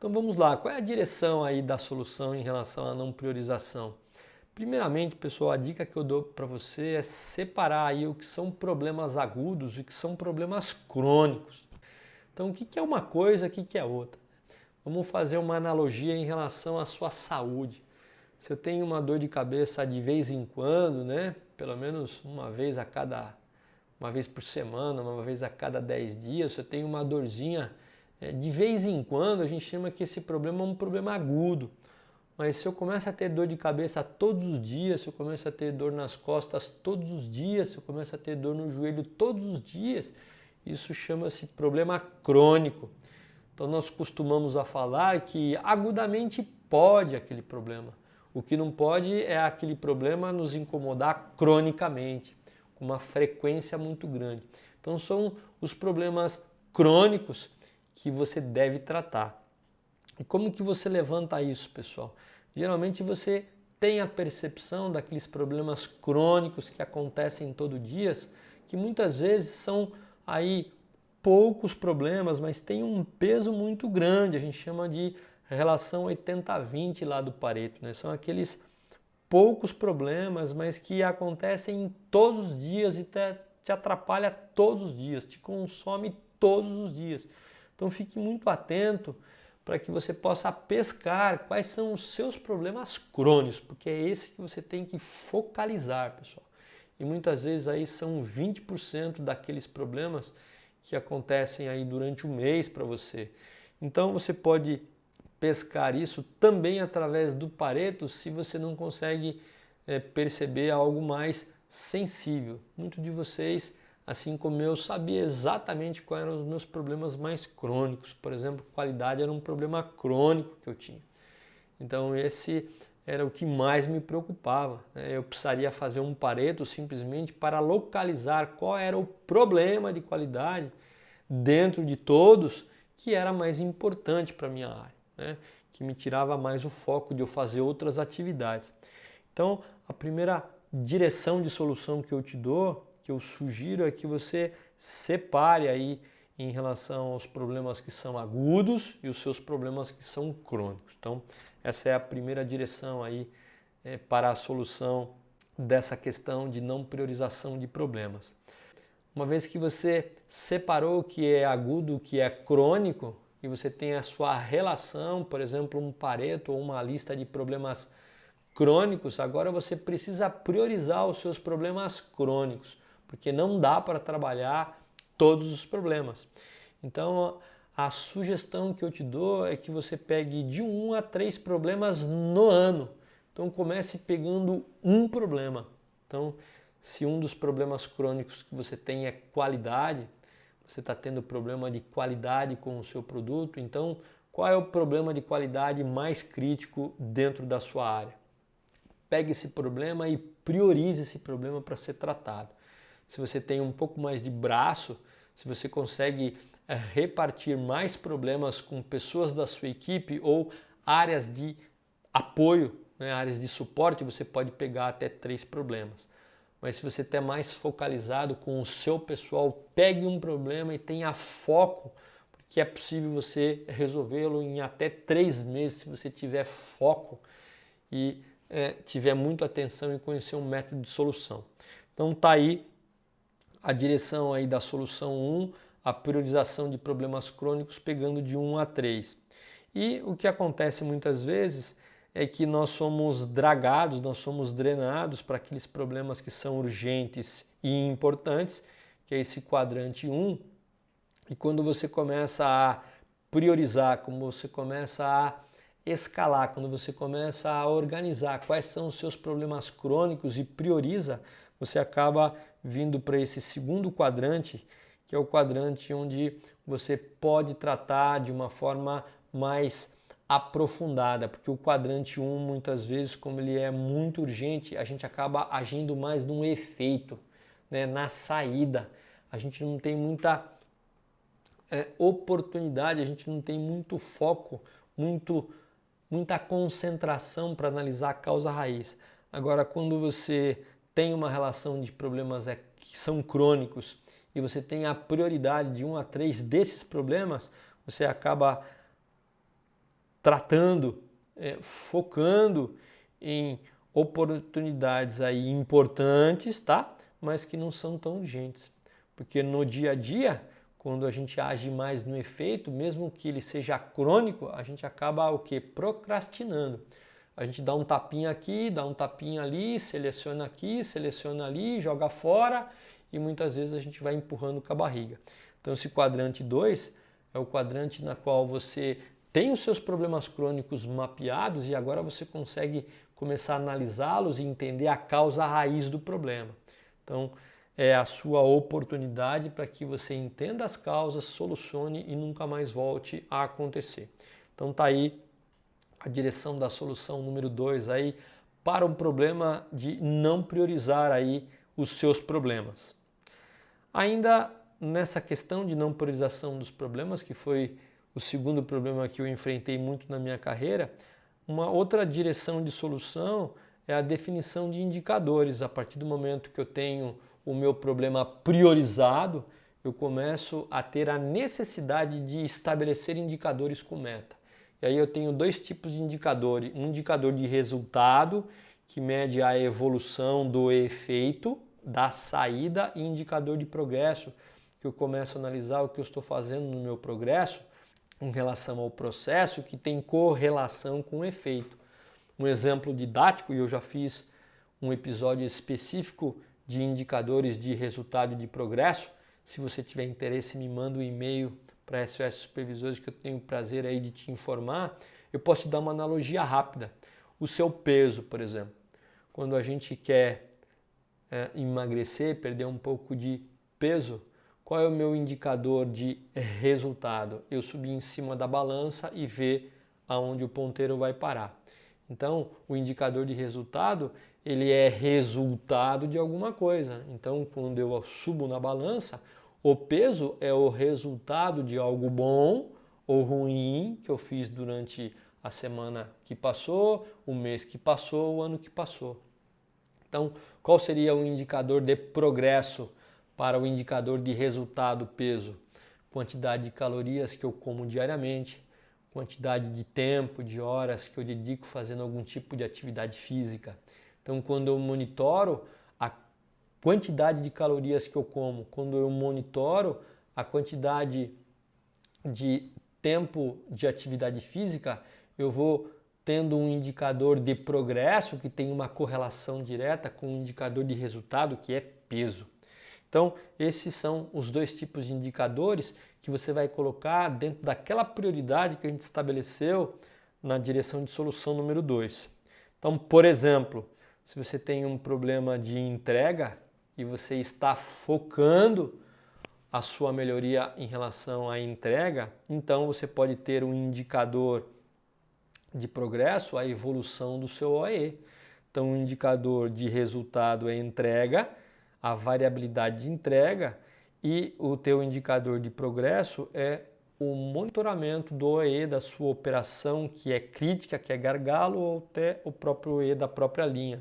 Então vamos lá, qual é a direção aí da solução em relação à não priorização? Primeiramente, pessoal, a dica que eu dou para você é separar aí o que são problemas agudos e o que são problemas crônicos. Então, o que é uma coisa, o que é outra? Vamos fazer uma analogia em relação à sua saúde. Se eu tenho uma dor de cabeça de vez em quando, né? Pelo menos uma vez por semana, uma vez a cada 10 dias, se eu tenho uma dorzinha de vez em quando, a gente chama que esse problema é um problema agudo. Mas se eu começo a ter dor de cabeça todos os dias, se eu começo a ter dor nas costas todos os dias, se eu começo a ter dor no joelho todos os dias, isso chama-se problema crônico. Então nós costumamos a falar que agudamente pode aquele problema. O que não pode é aquele problema nos incomodar cronicamente, com uma frequência muito grande. Então são os problemas crônicos que você deve tratar. E como que você levanta isso, pessoal? Geralmente você tem a percepção daqueles problemas crônicos que acontecem todo dia, que muitas vezes são aí poucos problemas, mas tem um peso muito grande. A gente chama de relação 80-20 lá do Pareto, né? São aqueles poucos problemas, mas que acontecem todos os dias e te atrapalha todos os dias, te consome todos os dias. Então fique muito atento para que você possa pescar quais são os seus problemas crônicos, porque é esse que você tem que focalizar, pessoal. E muitas vezes aí são 20% daqueles problemas que acontecem aí durante o mês para você. Então você pode pescar isso também através do Pareto se você não consegue perceber algo mais sensível. Muito de vocês, assim como eu, sabia exatamente quais eram os meus problemas mais crônicos. Por exemplo, qualidade era um problema crônico que eu tinha. Então esse era o que mais me preocupava. Eu precisaria fazer um Pareto simplesmente para localizar qual era o problema de qualidade dentro de todos que era mais importante para a minha área, né? Que me tirava mais o foco de eu fazer outras atividades. Então, a primeira direção de solução que eu te dou, que eu sugiro, é que você separe aí em relação aos problemas que são agudos e os seus problemas que são crônicos. Então, essa é a primeira direção aí para a solução dessa questão de não priorização de problemas. Uma vez que você separou o que é agudo, o que é crônico, e você tem a sua relação, por exemplo, um Pareto ou uma lista de problemas crônicos, agora você precisa priorizar os seus problemas crônicos, porque não dá para trabalhar todos os problemas. Então, a sugestão que eu te dou é que você pegue de 1 a 3 problemas no ano. Então, comece pegando um problema. Então, se um dos problemas crônicos que você tem é qualidade, você está tendo problema de qualidade com o seu produto, então qual é o problema de qualidade mais crítico dentro da sua área? Pegue esse problema e priorize esse problema para ser tratado. Se você tem um pouco mais de braço, se você consegue repartir mais problemas com pessoas da sua equipe ou áreas de apoio, né, áreas de suporte, você pode pegar até 3 problemas. Mas se você está mais focalizado com o seu pessoal, pegue um problema e tenha foco, porque é possível você resolvê-lo em até 3 meses se você tiver foco e tiver muita atenção em conhecer um método de solução. Então tá aí a direção aí da solução 1, a priorização de problemas crônicos pegando de 1 a 3. E o que acontece muitas vezes é que nós somos dragados, nós somos drenados para aqueles problemas que são urgentes e importantes, que é esse quadrante 1. E quando você começa a priorizar, como você começa a escalar, quando você começa a organizar quais são os seus problemas crônicos e prioriza, você acaba vindo para esse segundo quadrante, que é o quadrante onde você pode tratar de uma forma mais aprofundada, porque o quadrante 1 muitas vezes, como ele é muito urgente, a gente acaba agindo mais num efeito, né, na saída. A gente não tem muita oportunidade, a gente não tem muito foco, muita concentração para analisar a causa raiz. Agora, quando você tem uma relação de problemas que são crônicos e você tem a prioridade de 1 a 3 desses problemas, você acaba tratando, focando em oportunidades aí importantes, tá? Mas que não são tão urgentes. Porque no dia a dia, quando a gente age mais no efeito, mesmo que ele seja crônico, a gente acaba o quê? Procrastinando. A gente dá um tapinha aqui, dá um tapinha ali, seleciona aqui, seleciona ali, joga fora e muitas vezes a gente vai empurrando com a barriga. Então esse quadrante 2 é o quadrante na qual você tem os seus problemas crônicos mapeados e agora você consegue começar a analisá-los e entender a causa raiz do problema. Então é a sua oportunidade para que você entenda as causas, solucione e nunca mais volte a acontecer. Então tá aí a direção da solução número 2 aí para um problema de não priorizar aí os seus problemas. Ainda nessa questão de não priorização dos problemas, que foi o segundo problema que eu enfrentei muito na minha carreira, uma outra direção de solução é a definição de indicadores. A partir do momento que eu tenho o meu problema priorizado, eu começo a ter a necessidade de estabelecer indicadores com meta. E aí eu tenho dois tipos de indicadores. Um indicador de resultado, que mede a evolução do efeito, da saída, e indicador de progresso, que eu começo a analisar o que eu estou fazendo no meu progresso em relação ao processo, que tem correlação com o efeito. Um exemplo didático, e eu já fiz um episódio específico de indicadores de resultado e de progresso. Se você tiver interesse, me manda um e-mail para SOS Supervisores, que eu tenho o prazer aí de te informar. Eu posso te dar uma analogia rápida. O seu peso, por exemplo. Quando a gente quer emagrecer, perder um pouco de peso, qual é o meu indicador de resultado? Eu subir em cima da balança e ver aonde o ponteiro vai parar. Então, o indicador de resultado, ele é resultado de alguma coisa. Então, quando eu subo na balança, o peso é o resultado de algo bom ou ruim que eu fiz durante a semana que passou, o mês que passou, o ano que passou. Então, qual seria o indicador de progresso para o indicador de resultado, peso? Quantidade de calorias que eu como diariamente, quantidade de tempo, de horas que eu dedico fazendo algum tipo de atividade física. Então, quando eu monitoro a quantidade de calorias que eu como, quando eu monitoro a quantidade de tempo de atividade física, eu vou tendo um indicador de progresso que tem uma correlação direta com um indicador de resultado, que é peso. Então, esses são os dois tipos de indicadores que você vai colocar dentro daquela prioridade que a gente estabeleceu na direção de solução número 2. Então, por exemplo, se você tem um problema de entrega e você está focando a sua melhoria em relação à entrega, então você pode ter um indicador de progresso, a evolução do seu OE. Então, o indicador de resultado é entrega, a variabilidade de entrega, e o teu indicador de progresso é o monitoramento do OE da sua operação, que é crítica, que é gargalo, ou até o próprio OE da própria linha.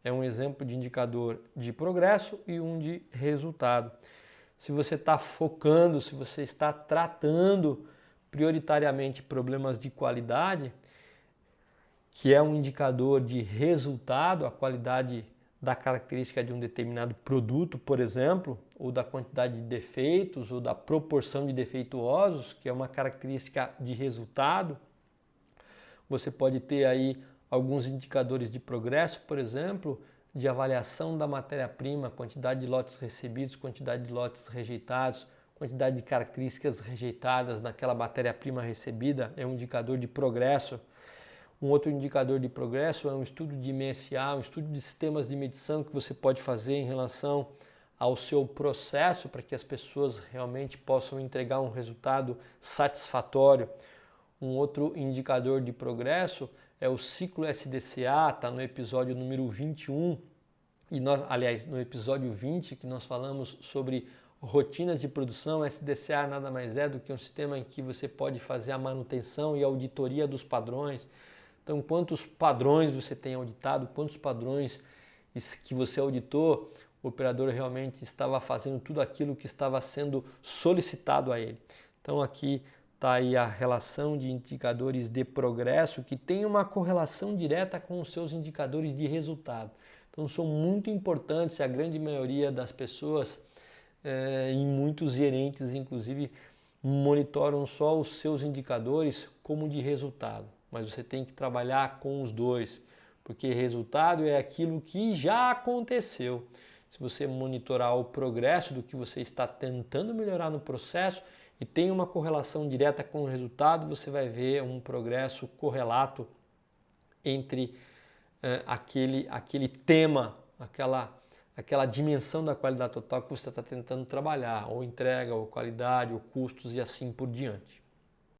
É um exemplo de indicador de progresso e um de resultado. Se você está focando, se você está tratando prioritariamente problemas de qualidade, que é um indicador de resultado, a qualidade da característica de um determinado produto, por exemplo, ou da quantidade de defeitos, ou da proporção de defeituosos, que é uma característica de resultado. Você pode ter aí alguns indicadores de progresso, por exemplo, de avaliação da matéria-prima, quantidade de lotes recebidos, quantidade de lotes rejeitados, quantidade de características rejeitadas naquela matéria-prima recebida, é um indicador de progresso. Um outro indicador de progresso é um estudo de MSA, um estudo de sistemas de medição que você pode fazer em relação ao seu processo para que as pessoas realmente possam entregar um resultado satisfatório. Um outro indicador de progresso é o ciclo SDCA, está no episódio número 21, e no episódio 20, que nós falamos sobre rotinas de produção. SDCA nada mais é do que um sistema em que você pode fazer a manutenção e a auditoria dos padrões. Então, quantos padrões você tem auditado, quantos padrões que você auditou, o operador realmente estava fazendo tudo aquilo que estava sendo solicitado a ele. Então, aqui está aí a relação de indicadores de progresso que tem uma correlação direta com os seus indicadores de resultado. Então são muito importantes, a grande maioria das pessoas e muitos gerentes inclusive monitoram só os seus indicadores como de resultado, mas você tem que trabalhar com os dois, porque resultado é aquilo que já aconteceu. Se você monitorar o progresso do que você está tentando melhorar no processo e tem uma correlação direta com o resultado, você vai ver um progresso correlato entre aquele tema, aquela dimensão da qualidade total que você está tentando trabalhar, ou entrega, ou qualidade, ou custos e assim por diante.